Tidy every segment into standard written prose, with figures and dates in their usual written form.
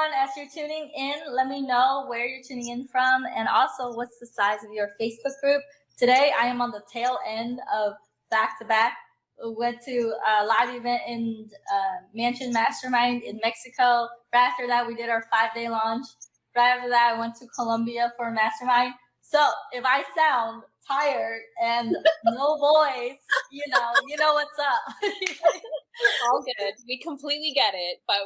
everyone, as you're tuning in, let me know where you're tuning in from and also what's the size of your Facebook group. Today, I am on the tail end of back-to-back. We went to a live event in Mansion Mastermind in Mexico. Right after that, we did our 5-day launch. Right after that, I went to Colombia for a mastermind. So if I sound tired and no voice, you know what's up. All good. We completely get it, but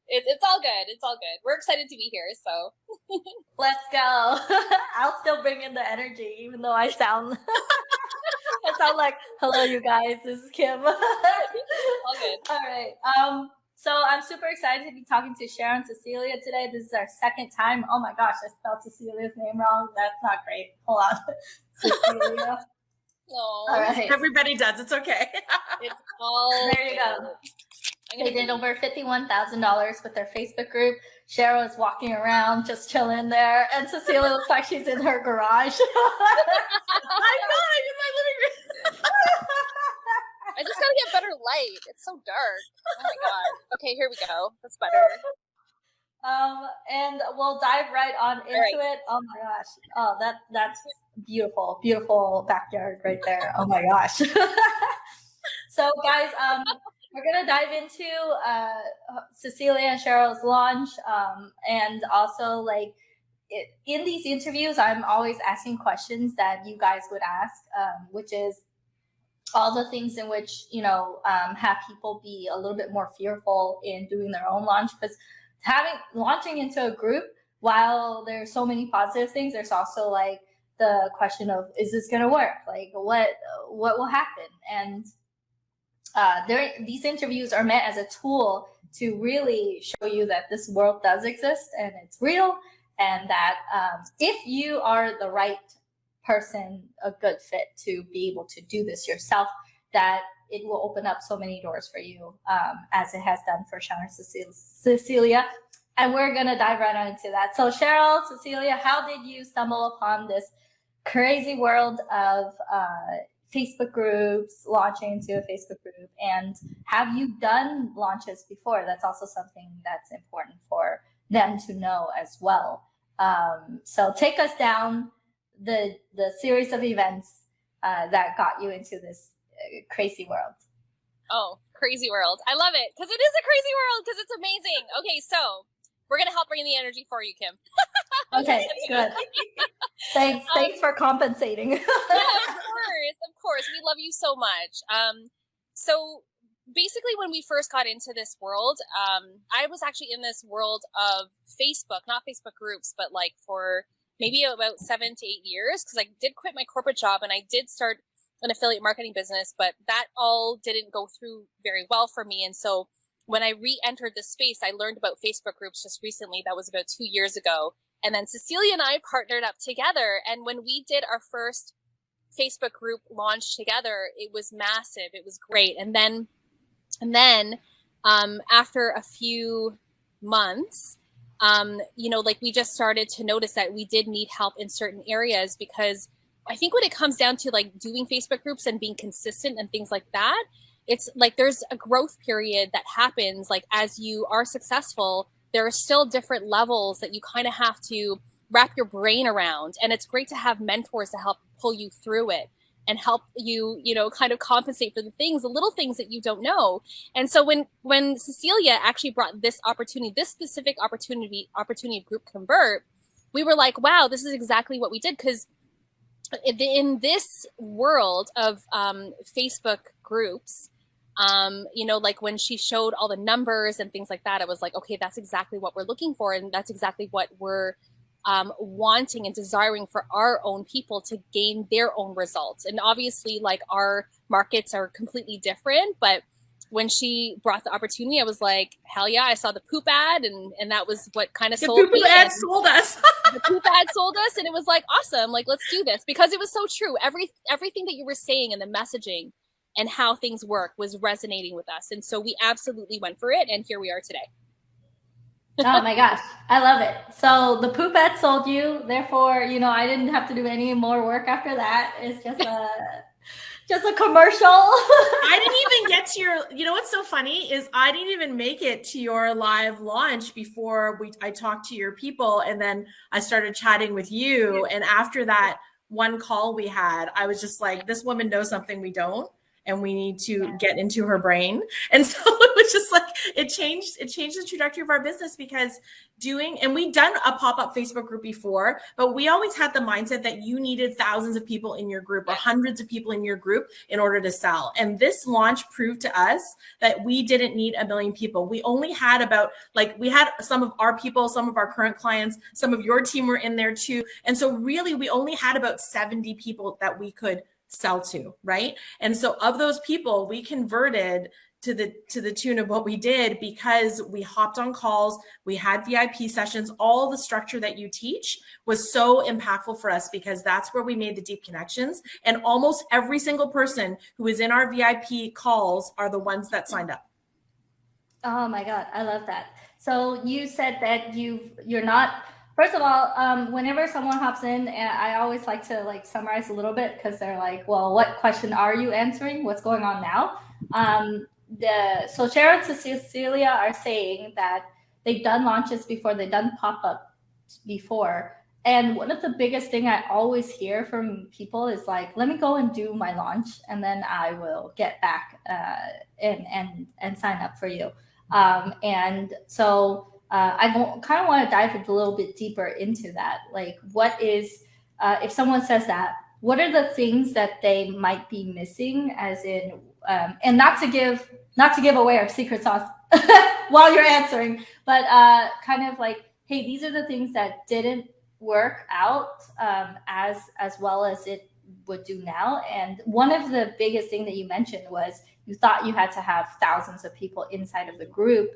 it's all good. It's all good. We're excited to be here, so. Let's go. I'll still bring in the energy, even though I sound like, hello, you guys, this is Kim. All good. All right. So I'm super excited to be talking to Cheryl and Cecilia today. This is our second time. Oh my gosh, I spelled Cecilia's name wrong. That's not great. Hold on. Cecilia. Oh, all right. Everybody does. It's okay. It's all there you go. They did over $51,000 with their Facebook group. Cheryl is walking around, just chilling there, and Cecilia looks like she's in her garage. I'm not in my living room. I just gotta get better light. It's so dark. Oh my god. Okay, here we go. That's better. And we'll dive right on into it. Oh my gosh. Oh, that's beautiful, beautiful backyard right there. Oh my gosh. So guys, we're gonna dive into Cecilia and Cheryl's launch, and also like in these interviews, I'm always asking questions that you guys would ask, which is all the things in which have people be a little bit more fearful in doing their own launch, because launching into a group, while there's so many positive things, there's also like the question of, is this going to work? Like what will happen? And these interviews are meant as a tool to really show you that this world does exist and it's real, and that if you are the right person, a good fit to be able to do this yourself, that it will open up so many doors for you, as it has done for Cheryl and Cecilia. And we're going to dive right on into that. So Cheryl, Cecilia, how did you stumble upon this crazy world of Facebook groups, launching into a Facebook group? And have you done launches before? That's also something that's important for them to know as well. So take us down the series of events that got you into this crazy world. Oh, crazy world. I love it, because it is a crazy world, because it's amazing. Okay, so we're going to help bring the energy for you, Kim. Okay, good. Thanks for compensating. Yeah, of course. We love you so much. So basically, when we first got into this world, I was actually in this world of Facebook, not Facebook groups, but like for maybe about 7 to 8 years, because I did quit my corporate job and I did start an affiliate marketing business, but that all didn't go through very well for me. And so when I re-entered this space, I learned about Facebook groups just recently. That was about 2 years ago. And then Cecilia and I partnered up together. And when we did our first Facebook group launch together, it was massive. It was great. And then after a few months, like we just started to notice that we did need help in certain areas, because I think when it comes down to like doing Facebook groups and being consistent and things like that, it's like there's a growth period that happens. Like as you are successful, there are still different levels that you kind of have to wrap your brain around. And it's great to have mentors to help pull you through it and help you, kind of compensate for the little things that you don't know. And so when Cecilia actually brought this specific opportunity of GroupConvert, we were like, wow, this is exactly what we did. Because in this world of Facebook groups, like when she showed all the numbers and things like that, I was like, okay, that's exactly what we're looking for. And that's exactly what we're wanting and desiring for our own people to gain their own results. And obviously, like, our markets are completely different, but when she brought the opportunity, I was like, hell yeah, I saw the poop ad, and that was what kind of sold me. The poop ad sold us. The poop ad sold us, and it was like, awesome, like, let's do this, because it was so true. Everything that you were saying and the messaging and how things work was resonating with us. And so we absolutely went for it, and here we are today. Oh my gosh, I love it. So the poop ad sold you, therefore, I didn't have to do any more work after that. It's just Just a commercial. I didn't even get to your, you know what's so funny is I didn't even make it to your live launch before I talked to your people, and then I started chatting with you. And after that one call we had, I was just like, this woman knows something we don't, and we need to get into her brain. And so it was just like, it changed the trajectory of our business, because and we'd done a pop-up Facebook group before, but we always had the mindset that you needed thousands of people in your group or hundreds of people in your group in order to sell. And this launch proved to us that we didn't need 1 million people. We only had about, like, we had some of our people, some of our current clients, some of your team were in there too. And so really we only had about 70 people that we could sell to, right? And so of those people, we converted to the tune of what we did, because we hopped on calls, we had VIP sessions. All the structure that you teach was so impactful for us, because that's where we made the deep connections. And almost every single person who is in our VIP calls are the ones that signed up. Oh my God, I love that. So you said that you're not, first of all, whenever someone hops in, I always like to summarize a little bit, because they're like, well, what question are you answering? What's going on now? So Cheryl and Cecilia are saying that they've done launches before, they've done pop-up before. And one of the biggest thing I always hear from people is like, let me go and do my launch, and then I will get back and sign up for you. And so I kind of want to dive a little bit deeper into that. Like, what is, if someone says that, what are the things that they might be missing, as in, and not to give away our secret sauce while you're answering, but kind of like, hey, these are the things that didn't work out as well as it would do now. And one of the biggest thing that you mentioned was you thought you had to have thousands of people inside of the group,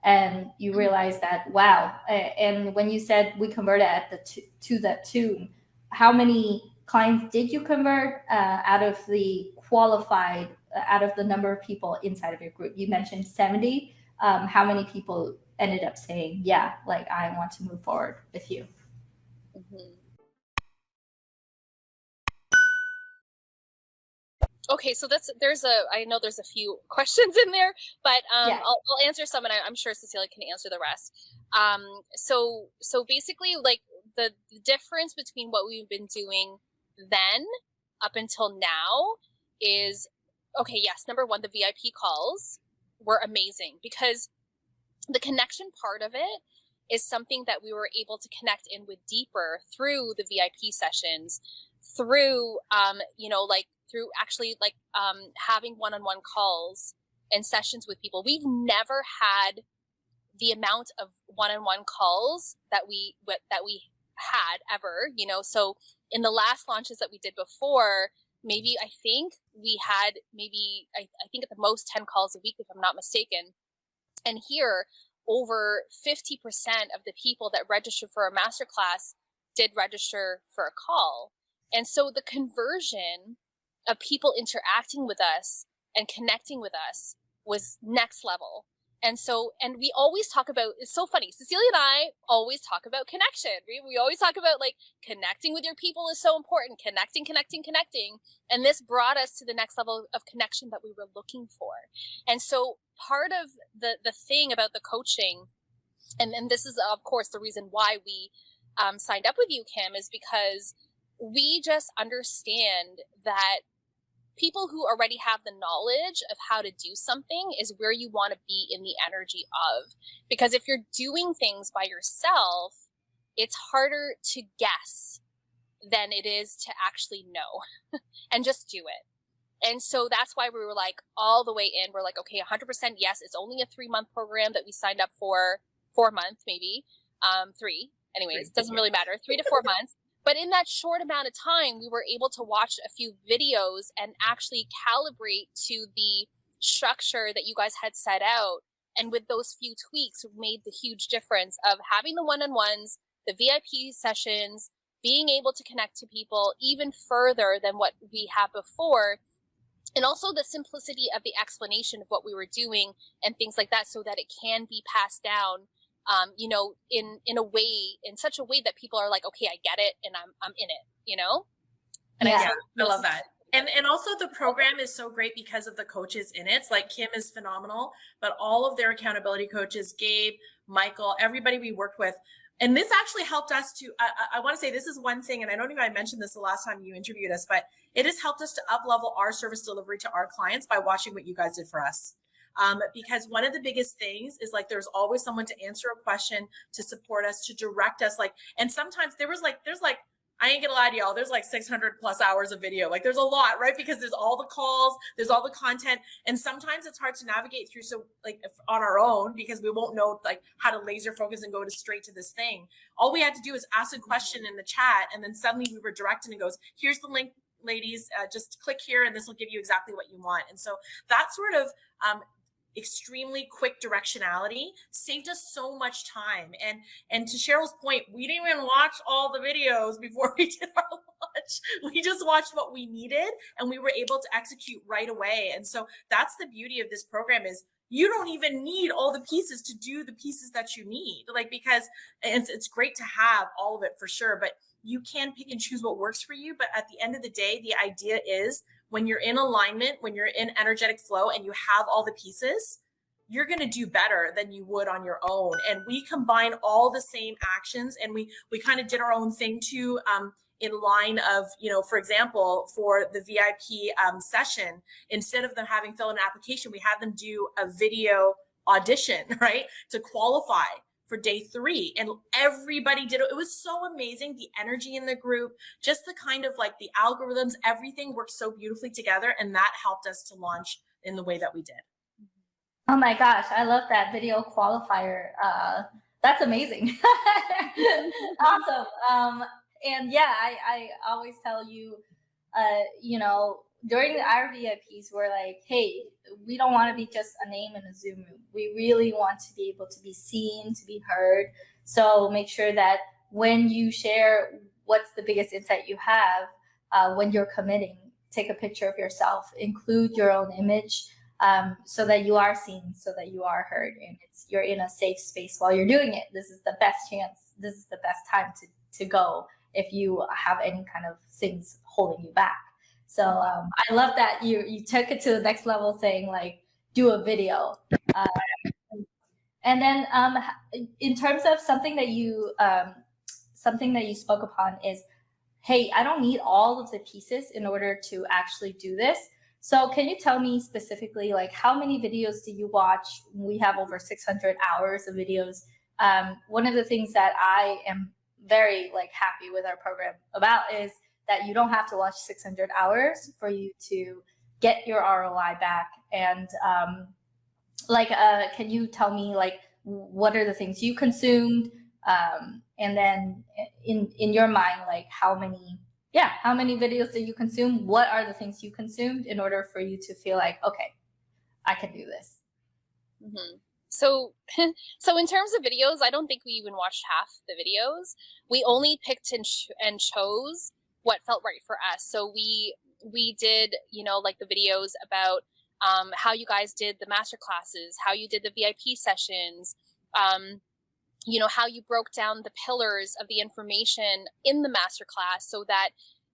and you realized that, wow. And when you said we converted at to that tune, how many clients did you convert out of the qualified, out of the number of people inside of your group? You mentioned 70. How many people ended up saying, yeah, like, I want to move forward with you? Mm-hmm. Okay, so I know there's a few questions in there, but I'll answer some, and I'm sure Cecilia can answer the rest. So basically, like, the difference between what we've been doing then up until now is, okay, yes, number one, the VIP calls were amazing, because the connection part of it is something that we were able to connect in with deeper through the VIP sessions, through through actually having one-on-one calls and sessions with people. We've never had the amount of one-on-one calls that we had ever, so in the last launches that we did before, I think we had I think at the most 10 calls a week, if I'm not mistaken. And here, over 50% of the people that registered for a masterclass did register for a call. And so the conversion of people interacting with us and connecting with us was next level. And we always talk about, it's so funny, Cecilia and I always talk about connection. We always talk about, like, connecting with your people is so important, connecting. And this brought us to the next level of connection that we were looking for. And so part of the thing about the coaching, and this is, of course, the reason why we signed up with you, Kim, is because we just understand that people who already have the knowledge of how to do something is where you want to be in the energy of. Because if you're doing things by yourself, it's harder to guess than it is to actually know and just do it. And so that's why we were like all the way in. We're like, okay, 100% yes. It's only a 3-month program that we signed up for, 4 months, maybe 3. Anyways, it doesn't really matter. 3 to 4 months. But in that short amount of time, we were able to watch a few videos and actually calibrate to the structure that you guys had set out. And with those few tweaks, made the huge difference of having the one-on-ones, the VIP sessions, being able to connect to people even further than what we had before. And also the simplicity of the explanation of what we were doing and things like that, so that it can be passed down, in such a way that people are like, okay, I get it, and I'm in it, And I love that. And also the program is so great because of the coaches in it. It's like Kim is phenomenal, but all of their accountability coaches, Gabe, Michael, everybody we worked with. And this actually helped us to, I want to say this is one thing, and I don't even I mentioned this the last time you interviewed us, but it has helped us to up-level our service delivery to our clients by watching what you guys did for us. Because one of the biggest things is like, there's always someone to answer a question, to support us, to direct us. Like, and sometimes there's like, I ain't gonna lie to y'all, there's like 600 plus hours of video. Like there's a lot, right? Because there's all the calls, there's all the content. And sometimes it's hard to navigate through. So like on our own, because we won't know like how to laser focus and go to straight to this thing. All we had to do is ask a question in the chat. And then suddenly we were directed and it goes, here's the link, ladies, just click here and this will give you exactly what you want. And so that sort of, extremely quick directionality saved us so much time. And to Cheryl's point, we didn't even watch all the videos before we did our launch. We just watched what we needed and we were able to execute right away. And so that's the beauty of this program is you don't even need all the pieces to do the pieces that you need. Like, because it's great to have all of it for sure, but you can pick and choose what works for you. But at the end of the day, the idea is when you're in alignment, when you're in energetic flow and you have all the pieces, you're going to do better than you would on your own. And we combine all the same actions and we kind of did our own thing too, in line of, you know, for example, for the VIP session, instead of them having fill in an application, we had them do a video audition, right, to qualify for day 3. And everybody did it. It was so amazing. The energy in the group, just the kind of like the algorithms, everything worked so beautifully together. And that helped us to launch in the way that we did. Oh my gosh, I love that video qualifier. That's amazing. Awesome. And yeah, I always tell you, you know, during our VIPs, we're like, hey, we don't want to be just a name in a Zoom room. We really want to be able to be seen, to be heard. So make sure that when you share what's the biggest insight you have, when you're committing, take a picture of yourself, include your own image, so that you are seen, so that you are heard, and you're in a safe space while you're doing it. This is the best chance. This is the best time to go if you have any kind of things holding you back. So I love that you took it to the next level, saying like, do a video. And then in terms of something that you spoke upon is, hey, I don't need all of the pieces in order to actually do this. So can you tell me specifically, like, how many videos do you watch? We have over 600 hours of videos. One of the things that I am very like happy with our program about is that you don't have to watch 600 hours for you to get your ROI back. And can you tell me like, what are the things you consumed? And then in your mind, like how many videos did you consume? What are the things you consumed in order for you to feel like, okay, I can do this? Mm-hmm. So in terms of videos, I don't think we even watched half the videos. We only picked and chose what felt right for us. So we did, you know, like the videos about how you guys did the master classes, how you did the VIP sessions, you know, how you broke down the pillars of the information in the master class so that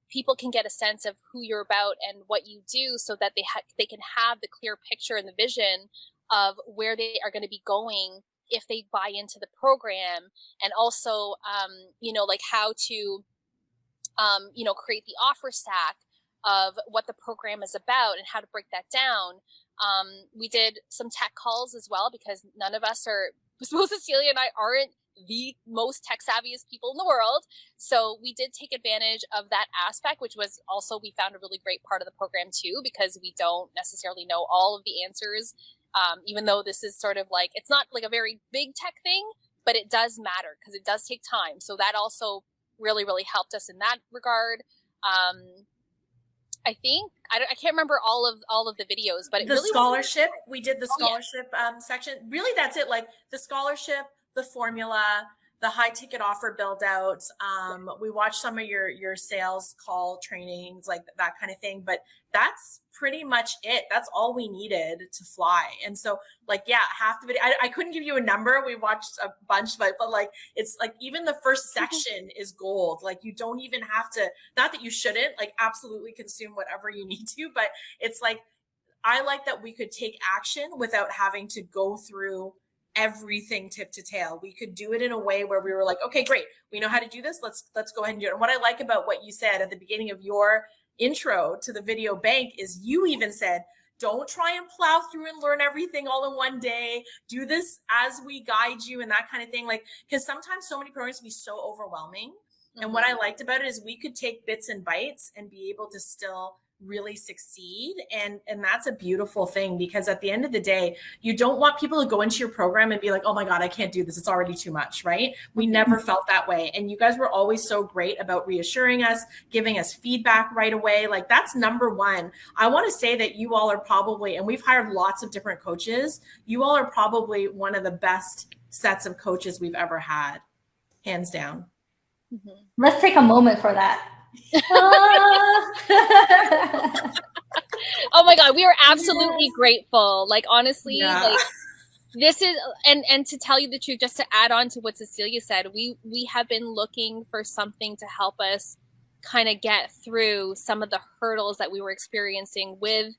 people can get a sense of who you're about and what you do, so that they can have the clear picture and the vision of where they are going to be going if they buy into the program. And also, you know, like how to, you know, create the offer stack of what the program is about and how to break that down. We did some tech calls as well, because none of us are, both Cecilia and I aren't the most tech savviest people in the world. So we did take advantage of that aspect, which was also, we found a really great part of the program too, because we don't necessarily know all of the answers. Even though this is sort of like, it's not like a very big tech thing, but it does matter because it does take time. So that also really, really helped us in that regard. I think, I can't remember all of the videos, but the really scholarship, we did the scholarship section. Really, that's it. Like the scholarship, the formula, the high ticket offer build out. We watched some of your sales call trainings, like that kind of thing, but that's pretty much it. That's all we needed to fly. And so like, yeah, half the video, I couldn't give you a number. We watched a bunch, but like, it's like, even the first section is gold. Like you don't even have to, not that you shouldn't, like absolutely consume whatever you need to, but it's like, I like that we could take action without having to go through everything tip to tail. We could do it in a way where we were like, okay, great. We know how to do this. Let's go ahead and do it. And what I like about what you said at the beginning of your intro to the video bank is you even said, don't try and plow through and learn everything all in one day. Do this as we guide you and that kind of thing. Like, because sometimes so many programs can be so overwhelming. And what I liked about it is we could take bits and bites and be able to still really succeed. And that's a beautiful thing, because at the end of the day, you don't want people to go into your program and be like, oh my God, I can't do this. It's already too much, right? We never felt that way. And you guys were always so great about reassuring us, giving us feedback right away. Like that's number one. I want to say that you all are probably, and we've hired lots of different coaches. You all are probably one of the best sets of coaches we've ever had, hands down. Let's take a moment for that. Oh my God, we are absolutely grateful. Like honestly, like this is, and to tell you the truth, just to add on to what Cecilia said, we have been looking for something to help us kind of get through some of the hurdles that we were experiencing with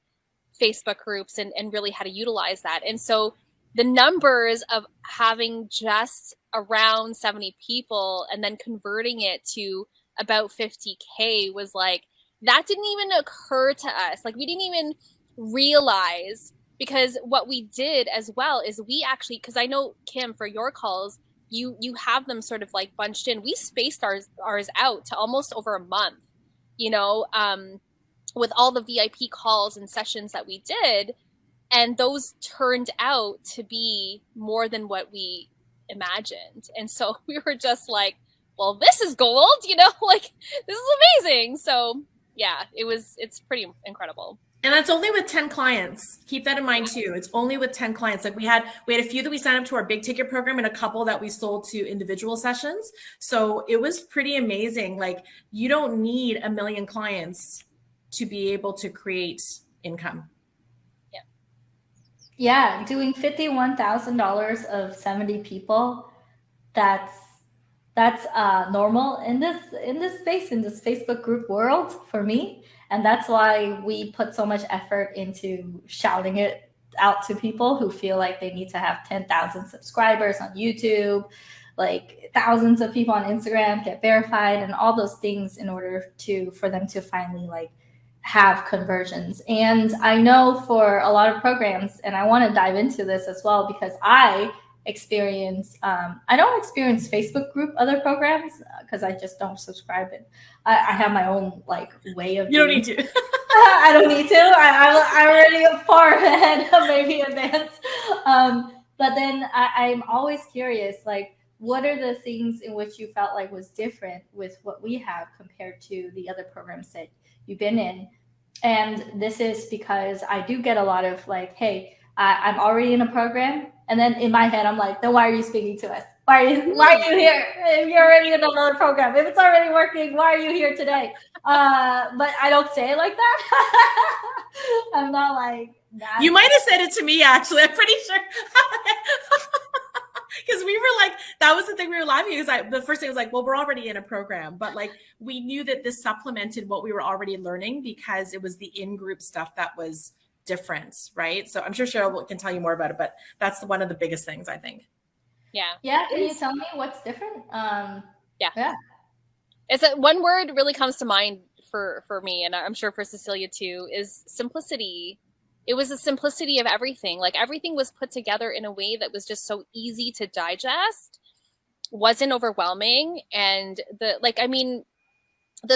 Facebook groups and really how to utilize that. And so the numbers of having just around 70 people and then converting it to about 50K was like, that didn't even occur to us. Like we didn't even realize, because what we did as well is we actually, because I know Kim, for your calls, you have them sort of like bunched in. We spaced ours out to almost over a month, you know, with all the VIP calls and sessions that we did. And those turned out to be more than what we imagined. And so we were just like, well, this is gold, you know, like this is amazing. So yeah, it's pretty incredible. And that's only with 10 clients. Keep that in mind too. It's only with 10 clients. Like we had a few that we signed up to our big ticket program and a couple that we sold to individual sessions. So it was pretty amazing. Like you don't need 1 million clients to be able to create income. Yeah, doing $51,000 of 70 people, that's normal in this space, in this Facebook group world for me. And that's why we put so much effort into shouting it out to people who feel like they need to have 10,000 subscribers on YouTube, like thousands of people on Instagram get verified and all those things in order for them to finally like have conversions. And I know for a lot of programs, and I want to dive into this as well, because I don't experience Facebook group other programs because I just don't subscribe it. I have my own like way of. You don't need to. I don't need to. I'm already far ahead, maybe advanced. But then I'm always curious, like, what are the things in which you felt like was different with what we have compared to the other programs that you've been in? And this is because I do get a lot of like, hey, I'm already in a program. And then in my head, I'm like, then why are you speaking to us? Why are you here? If you're already in another program, if it's already working, why are you here today? But I don't say it like that. I'm not like that. You might have said it to me, actually. I'm pretty sure. Because we were like, that was the thing we were laughing because the first thing was like, well, we're already in a program, but like we knew that this supplemented what we were already learning because it was the in-group stuff that was different, right? So I'm sure Cheryl can tell you more about it, but that's one of the biggest things, I think. Yeah. Yeah. Can you tell me what's different? Yeah. It's one word really comes to mind for me, and I'm sure for Cecilia too, is simplicity. It was the simplicity of everything. Like everything was put together in a way that was just so easy to digest, wasn't overwhelming. And the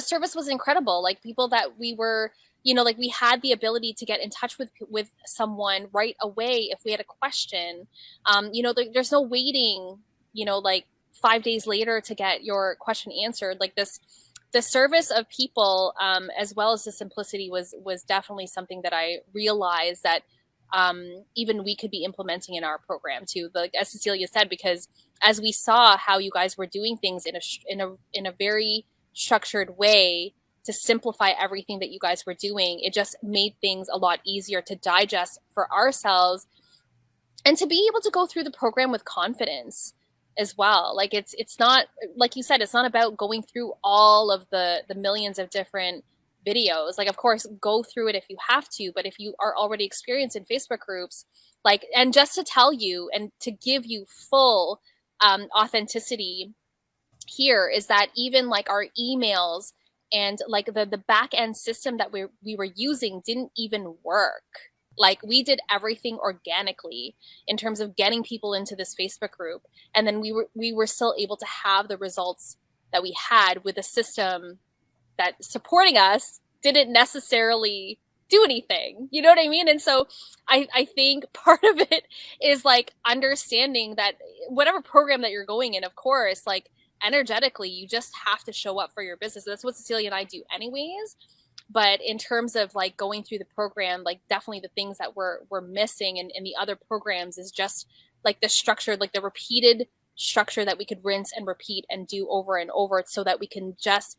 service was incredible. Like people that we were, like we had the ability to get in touch with someone right away if we had a question. There's no waiting, like 5 days later to get your question answered. Like the service of people, as well as the simplicity was definitely something that I realized that even we could be implementing in our program too. Like as Cecilia said, because as we saw how you guys were doing things in a very structured way to simplify everything that you guys were doing, it just made things a lot easier to digest for ourselves and to be able to go through the program with confidence as well. Like it's not, like you said, it's not about going through all of the millions of different videos. Like, of course, go through it if you have to, but if you are already experienced in Facebook groups, like, and just to tell you and to give you full authenticity here is that even like our emails and like the back end system that we were using didn't even work. Like, we did everything organically in terms of getting people into this Facebook group, and then we were still able to have the results that we had with a system that supporting us didn't necessarily do anything. You know what I mean? And so I think part of it is like understanding that whatever program that you're going in, of course, like energetically, you just have to show up for your business. That's what Cecilia and I do anyways. But in terms of like going through the program, like definitely the things that we're missing in the other programs is just like the structure, like the repeated structure that we could rinse and repeat and do over and over, so that we can just,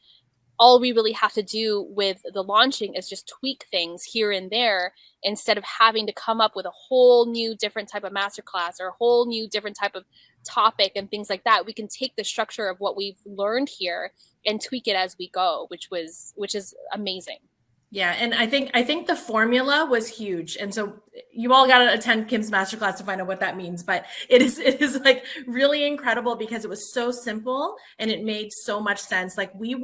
all we really have to do with the launching is just tweak things here and there, instead of having to come up with a whole new different type of masterclass or a whole new different type of topic and things like that. We can take the structure of what we've learned here and tweak it as we go, which is amazing. Yeah, and I think the formula was huge, and so you all got to attend Kim's masterclass to find out what that means. But it is like really incredible because it was so simple and it made so much sense. Like we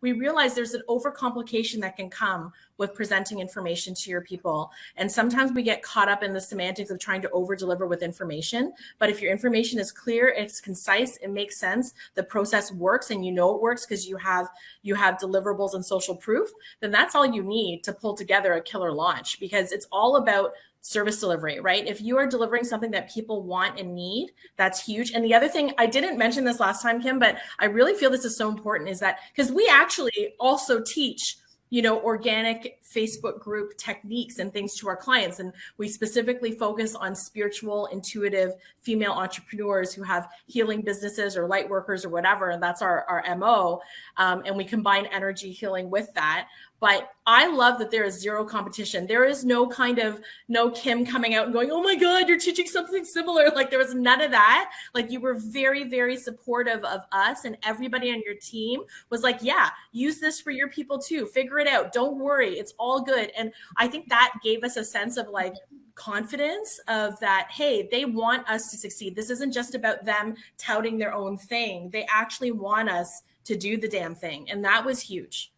realized there's an overcomplication that can come with presenting information to your people, and sometimes we get caught up in the semantics of trying to over deliver with information. But if your information is clear, it's concise, it makes sense, the process works, and you know it works because you have deliverables and social proof, then that's all you need to pull together a killer launch, because it's all about service delivery, right? If you are delivering something that people want and need, that's huge. And the other thing, I didn't mention this last time, Kim, but I really feel this is so important, is that because we actually also teach, you know, organic Facebook group techniques and things to our clients. And we specifically focus on spiritual, intuitive female entrepreneurs who have healing businesses or light workers or whatever. And that's our MO. And we combine energy healing with that. But I love that there is zero competition. There is no Kim coming out and going, oh my God, you're teaching something similar. Like there was none of that. Like you were very, very supportive of us, and everybody on your team was like, yeah, use this for your people too. Figure it out. Don't worry. It's all good. And I think that gave us a sense of like confidence of that, hey, they want us to succeed. This isn't just about them touting their own thing. They actually want us to do the damn thing. And that was huge.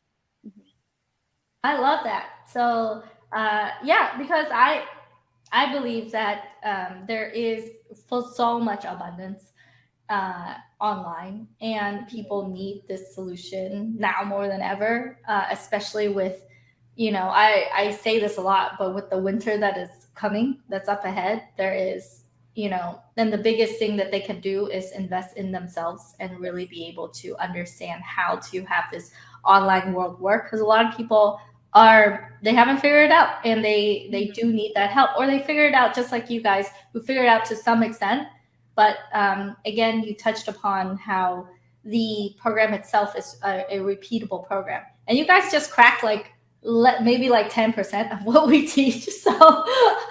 I love that. So yeah, because I believe that there is so much abundance online, and people need this solution now more than ever, especially with, you know, I say this a lot, but with the winter that is coming, that's up ahead, there is, you know, then the biggest thing that they can do is invest in themselves and really be able to understand how to have this online world work. Because a lot of people they haven't figured it out, and they do need that help, or they figure it out just like you guys who figured it out to some extent. But again, you touched upon how the program itself is a repeatable program, and you guys just cracked like maybe like 10% of what we teach. So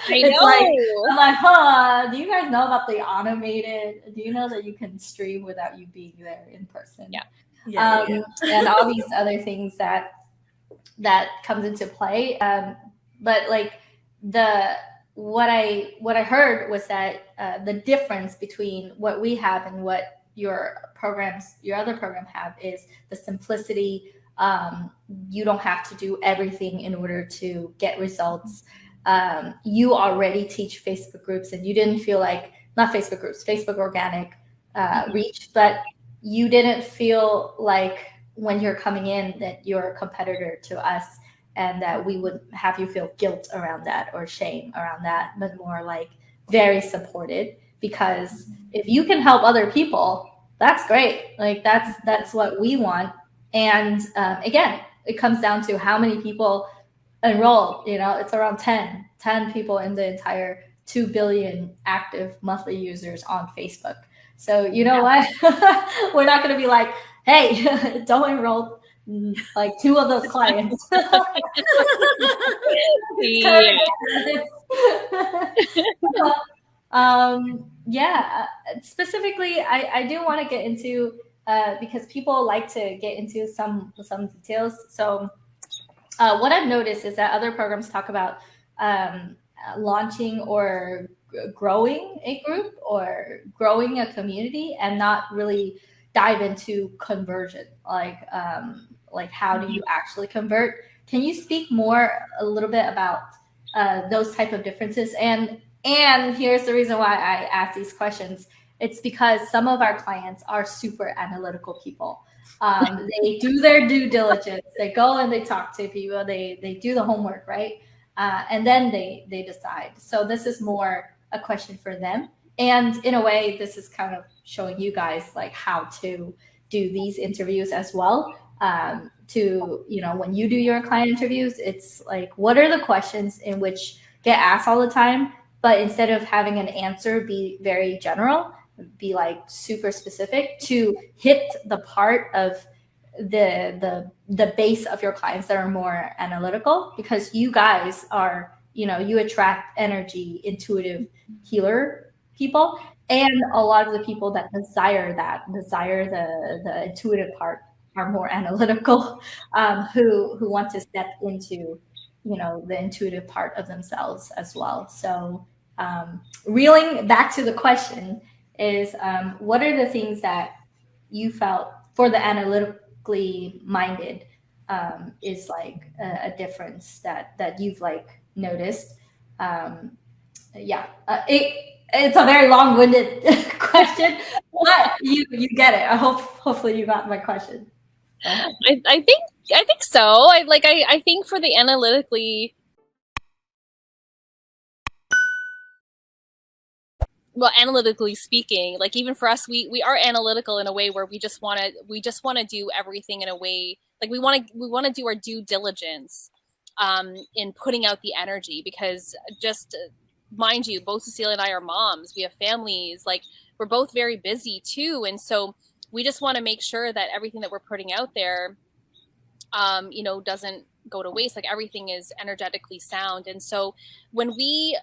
it's like, I'm like, huh, do you guys know about the automated? Do you know that you can stream without you being there in person? Yeah. And all these other things that comes into play. But like what I heard was that the difference between what we have and what your other program have is the simplicity. You don't have to do everything in order to get results. You already teach Facebook groups, and you didn't feel like, not Facebook groups, Facebook organic reach, but you didn't feel like when you're coming in that you're a competitor to us, and that we would have you feel guilt around that or shame around that, but more like very supported. Because if you can help other people, that's great. Like that's what we want. And again, it comes down to how many people enrolled. You know, it's around 10 people in the entire 2 billion active monthly users on Facebook. So you know what? We're not going to be like, hey, don't enroll like 2 of those clients. Yeah. Yeah, specifically, I do want to get into because people like to get into some details. So what I've noticed is that other programs talk about launching or growing a group or growing a community, and not really dive into conversion, like how do you actually convert. Can you speak more a little bit about those type of differences? And here's the reason why I ask these questions. It's because some of our clients are super analytical people. They do their due diligence. They go and they talk to people. They do the homework, right? And then they decide. So this is more a question for them. And in a way, this is kind of showing you guys like how to do these interviews as well. To, you know, when you do your client interviews, it's like, what are the questions in which get asked all the time? But instead of having an answer be very general, be like super specific, to hit the part of the base of your clients that are more analytical, because you guys are, you know, you attract energy, intuitive healer people, and a lot of the people that desire the intuitive part are more analytical, who want to step into, you know, the intuitive part of themselves as well. So reeling back to the question is, what are the things that you felt for the analytically minded is like a difference that you've like noticed? Yeah, it's a very long-winded question, but you get it. Hopefully you got my question. I think so. I think for the analytically, well, analytically speaking, like even for us, we are analytical in a way where we just want to do everything in a way, like we want to do our due diligence in putting out the energy, because just mind you, both Cecilia and I are moms. We have families. Like, we're both very busy too, and so we just want to make sure that everything that we're putting out there, you know, doesn't go to waste. Like, everything is energetically sound. And so when we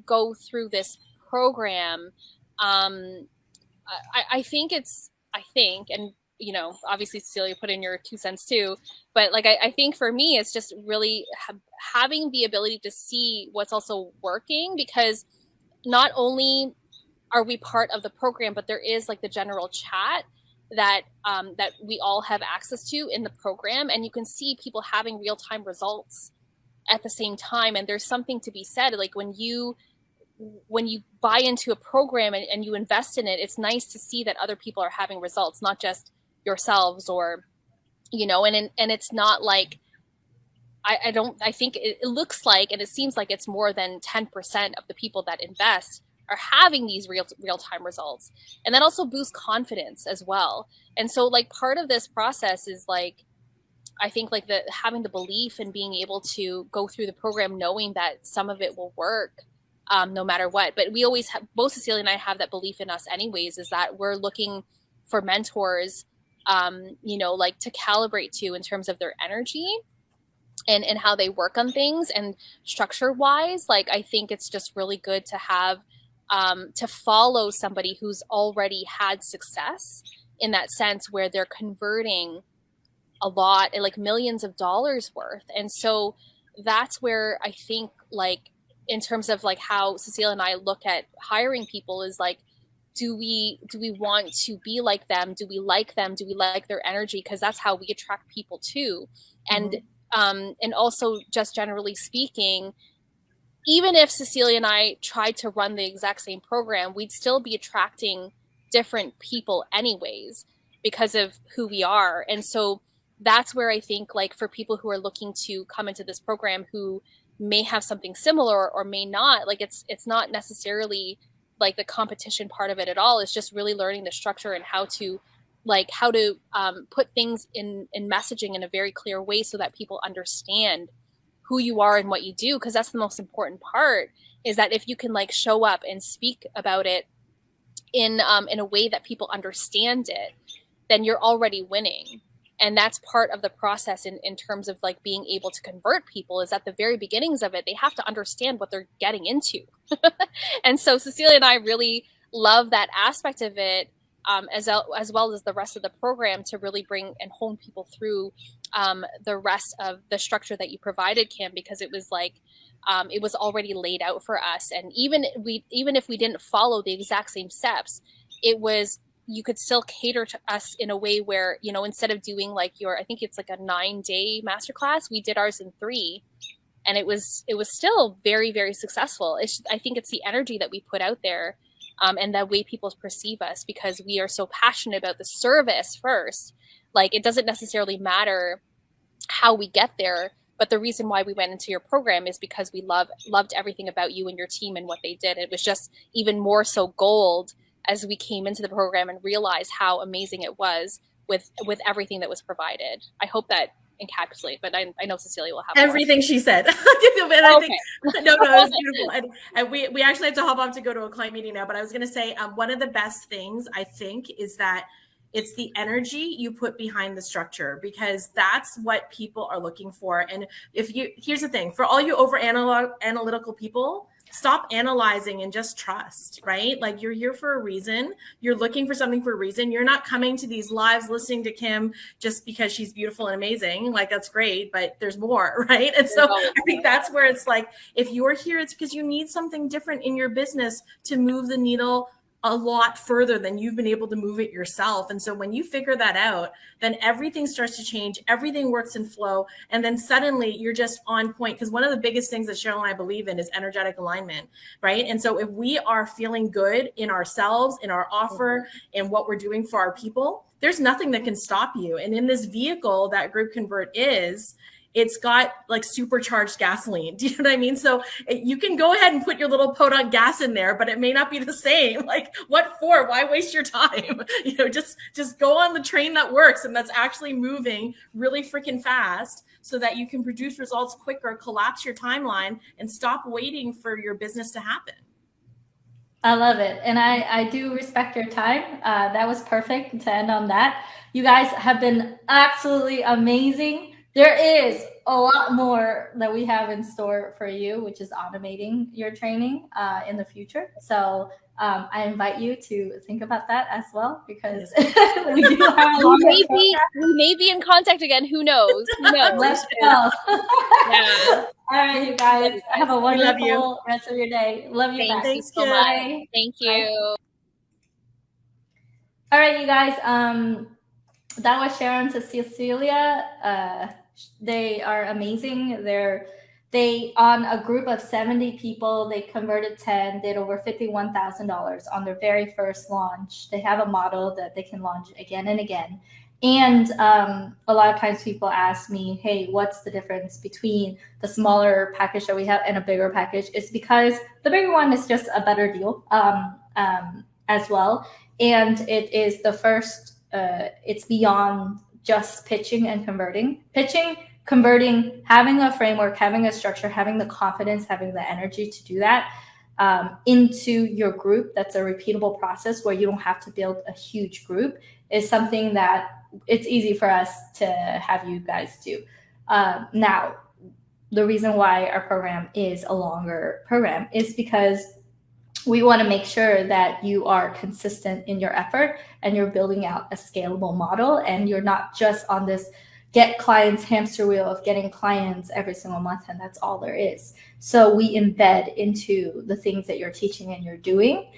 go through this program, I think, and you know, obviously Cecilia, put in your 2 cents too, but like I think for me, it's just really having the ability to see what's also working, because not only are we part of the program, but there is like the general chat that that we all have access to in the program, and you can see people having real-time results at the same time. And there's something to be said, like when you buy into a program and you invest in it, it's nice to see that other people are having results, not just yourselves, or, you know, and it's not like, I think it looks like, and it seems like it's more than 10% of the people that invest are having these real-time results. And that also boosts confidence as well. And so like part of this process is like, I think like having the belief and being able to go through the program knowing that some of it will work, no matter what. But we always have, both Cecilia and I have that belief in us anyways, is that we're looking for mentors, you know, like to calibrate to in terms of their energy and how they work on things. And structure wise, like I think it's just really good to have, to follow somebody who's already had success in that sense, where they're converting a lot, like millions of dollars worth. And so that's where I think, like, in terms of like how Cecilia and I look at hiring people, is like, do we want to be like them? Do we like them? Do we like their energy? Because that's how we attract people too. And and also, just generally speaking, even if Cecilia and I tried to run the exact same program, we'd still be attracting different people anyways, because of who we are. And so that's where I think, like, for people who are looking to come into this program who may have something similar or may not, like, it's not necessarily like the competition part of it at all. It's just really learning the structure and how to put things in messaging in a very clear way so that people understand who you are and what you do. Because that's the most important part, is that if you can like show up and speak about it in a way that people understand it, then you're already winning. And that's part of the process in terms of like being able to convert people, is at the very beginnings of it, they have to understand what they're getting into. And so Cecilia and I really love that aspect of it, as well as the rest of the program, to really bring and hone people through the rest of the structure that you provided, Kim, because it was like, it was already laid out for us. And even if we didn't follow the exact same steps, it was, you could still cater to us in a way where, you know, instead of doing like I think it's like a 9-day masterclass, we did ours in 3, and it was still very, very successful. I think it's the energy that we put out there, and the way people perceive us, because we are so passionate about the service first. Like, it doesn't necessarily matter how we get there, but the reason why we went into your program is because we loved everything about you and your team and what they did. It was just even more so gold as we came into the program and realized how amazing it was with everything that was provided. I hope that encapsulates, but I know Cecilia will have everything more. She said. I think, no, it was beautiful. And we actually have to hop off to go to a client meeting now, but I was going to say, one of the best things I think is that it's the energy you put behind the structure, because that's what people are looking for. And here's the thing, for all you over analytical people, stop analyzing and just trust, right? Like, you're here for a reason. You're looking for something for a reason. You're not coming to these lives listening to Kim just because she's beautiful and amazing. Like, that's great, but there's more, right? And so I think that's where it's like, if you're here, it's because you need something different in your business to move the needle a lot further than you've been able to move it yourself. And so when you figure that out, then everything starts to change, everything works in flow, and then suddenly you're just on point. Because one of the biggest things that Cheryl and I believe in is energetic alignment, right? And so if we are feeling good in ourselves, in our offer, in what we're doing for our people, there's nothing that can stop you. And in this vehicle that GroupConvert is, it's got like supercharged gasoline. Do you know what I mean? So you can go ahead and put your little podunk gas in there, but it may not be the same. Like, what for? Why waste your time? You know, just go on the train that works and that's actually moving really freaking fast, so that you can produce results quicker, collapse your timeline, and stop waiting for your business to happen. I love it. And I do respect your time. That was perfect to end on that. You guys have been absolutely amazing. There is a lot more that we have in store for you, which is automating your training in the future. So I invite you to think about that as well, because we do have a lot. We may be in contact again. Who knows? Who knows? Let's go. Yeah. All right, you guys. Have a wonderful rest of your day. Love you. Thank back. you so much. Thank you. Bye. All right, you guys. That was Cheryl and Cecilia. They are amazing. They on a group of 70 people, they converted 10, did over $51,000 on their very first launch. They have a model that they can launch again and again. And a lot of times people ask me, hey, what's the difference between the smaller package that we have and a bigger package? It's because the bigger one is just a better deal as well. And it is the first, it's beyond just pitching and converting. Pitching, converting, having a framework, having a structure, having the confidence, having the energy to do that into your group. That's a repeatable process where you don't have to build a huge group, is something that it's easy for us to have you guys do. Now, the reason why our program is a longer program is because we want to make sure that you are consistent in your effort and you're building out a scalable model, and you're not just on this get clients hamster wheel of getting clients every single month, and that's all there is. So we embed into the things that you're teaching and you're doing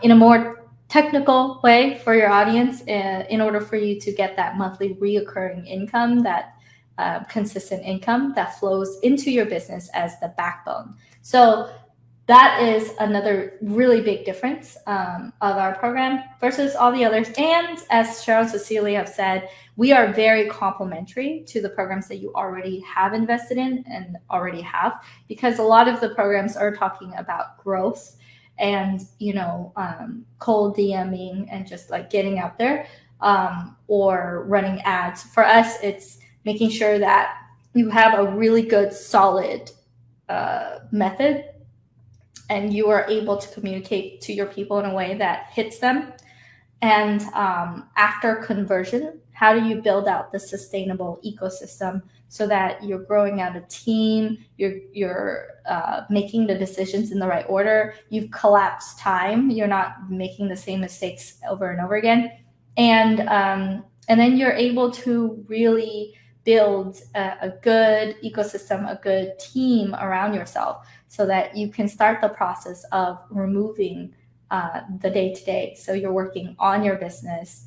in a more technical way for your audience in order for you to get that monthly reoccurring income, that consistent income that flows into your business as the backbone. So that is another really big difference of our program versus all the others. And as Cheryl and Cecilia have said, we are very complementary to the programs that you already have invested in and already have, because a lot of the programs are talking about growth and, you know, cold DMing and just like getting out there or running ads. For us, it's making sure that you have a really good, solid method and you are able to communicate to your people in a way that hits them. And after conversion, how do you build out the sustainable ecosystem so that you're growing out a team, you're making the decisions in the right order, you've collapsed time, you're not making the same mistakes over and over again, and then you're able to really build a good ecosystem, a good team around yourself, so that you can start the process of removing the day-to-day. So you're working on your business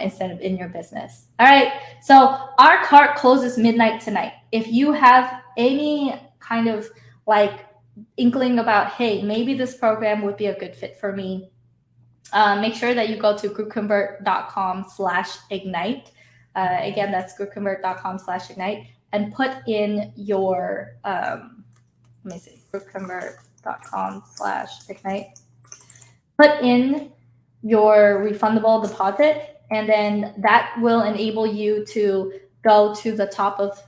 instead of in your business. All right. So our cart closes midnight tonight. If you have any kind of like inkling about, hey, maybe this program would be a good fit for me, make sure that you go to groupconvert.com/ignite. Again, that's groupconvert.com/ignite, and put in your, let me see, groupconvert.com/ignite. Put in your refundable deposit, and then that will enable you to go to the top of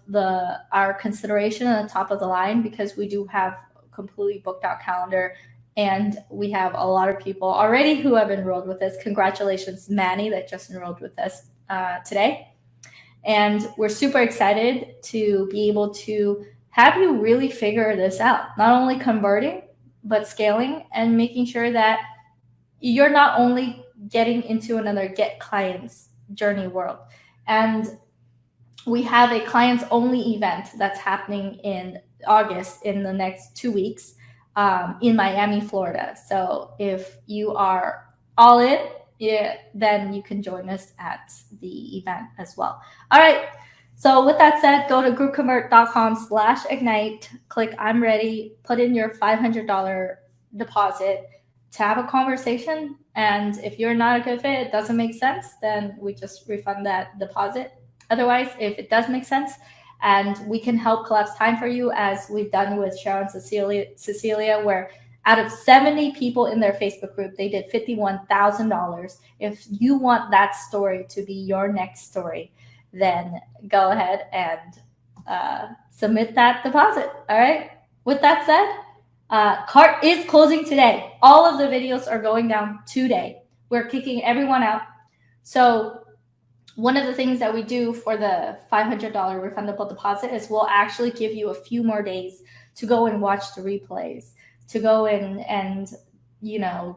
our consideration and the top of the line, because we do have a completely booked out calendar, and we have a lot of people already who have enrolled with us. Congratulations, Manny, that just enrolled with us today. And we're super excited to be able to have you really figure this out, not only converting, but scaling and making sure that you're not only getting into another get clients journey world. And we have a clients only event that's happening in August, in the next 2 weeks, in Miami, Florida. So if you are all in, then you can join us at the event as well. All right. So with that said, go to groupconvert.com/ignite, click I'm ready, put in your $500 deposit to have a conversation. And if you're not a good fit, it doesn't make sense, then we just refund that deposit. Otherwise, if it does make sense, and we can help collapse time for you, as we've done with Cheryl and Cecilia, where out of 70 people in their Facebook group, they did $51,000. If you want that story to be your next story, then go ahead and submit that deposit. All right. With that said, cart is closing today. All of the videos are going down today. We're kicking everyone out. So one of the things that we do for the $500 refundable deposit is we'll actually give you a few more days to go and watch the replays, to go in and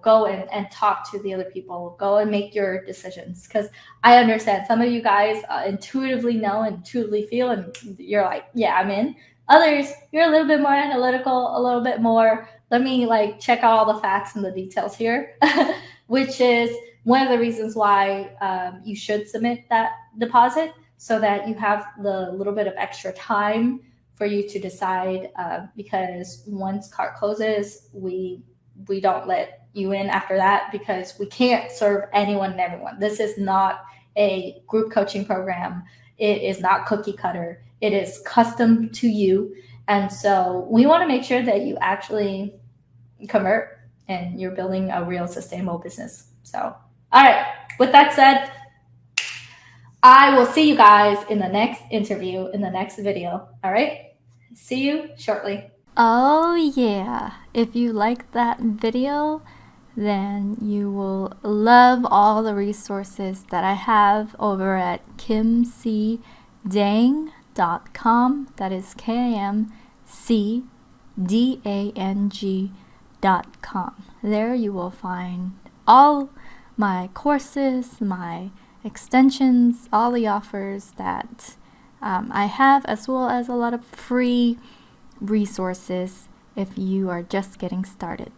go and talk to the other people, go and make your decisions. Because I understand some of you guys intuitively know and intuitively feel, and you're like, yeah, I'm in. Others, you're a little bit more analytical, a little bit more, let me check out all the facts and the details here, which is one of the reasons why you should submit that deposit, so that you have the little bit of extra time for you to decide, because once cart closes, we don't let you in after that, because we can't serve anyone and everyone. This is not a group coaching program. It is not cookie cutter. It is custom to you. And so we want to make sure that you actually convert and you're building a real sustainable business. So, all right. With that said, I will see you guys in the next interview, in the next video. All right. See you shortly. Oh yeah. If you like that video, then you will love all the resources that I have over at kimcdang.com. That is KIMCDANG.com. There you will find all my courses, my extensions, all the offers that I have, as well as a lot of free resources if you are just getting started.